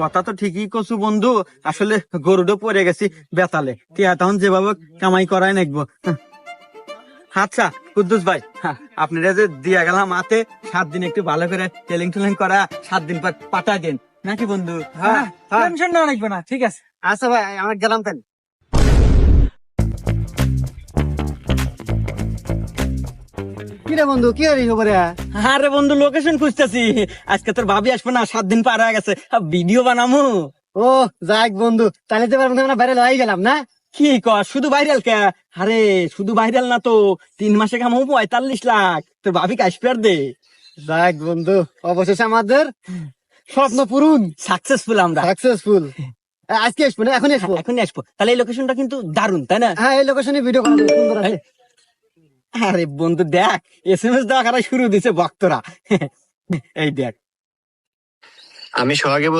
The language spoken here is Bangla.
কথা তো ঠিকই কছু বন্ধু, আসলে গরুটা পড়ে গেছি বেতালে, টিয়া তখন যেভাবে কামাই করাই নাকবো। আচ্ছা কুদ্দুস ভাই, আপনারা যে দিয়া গেলাম হাতে 7 দিন একটু ভালো করে টেলিং টেলিং করা, 7 দিন পর পাঠায় দেন নাকি বন্ধু? টেনশন না লাগবে না, ঠিক আছে। আচ্ছা ভাই, আমরা গেলাম তাহলে। কি রে বন্ধু, কি হরি খবরে? আরে বন্ধু, লোকেশন খুঁজতেছি। আজকে তোর ভাবি আসবে না, 7 দিন পার হয়ে গেছে, ভিডিও বানামু। ও যাক বন্ধু, তাহলে তো এবার আমরা বাইরে লই গেলাম না? কি কর, শুধু ভাইরাল কে? আরে শুধু ভাইরাল না তো, 3 মাসে কামাবো 45 লাখ। তোর ভাবি আসবে আর দে। যাক বন্ধু, অবশেষে আমাদের স্বপ্ন পূরণ, সাকসেসফুল আমরা। সাকসেসফুল। আজকে আসবো না, এখন আসবো? এখনই আসবো। তাহলে এই লোকেশনটা কিন্তু দারুণ, তাই না? হ্যাঁ, এই লোকেশনে ভিডিও করা যাবে, সুন্দর আছে। আরে বন্ধু দেখ, SMS দেওয়া খারাপ শুরু দিছে ভক্তরা। এই দেখ। আমি সোহাগে বল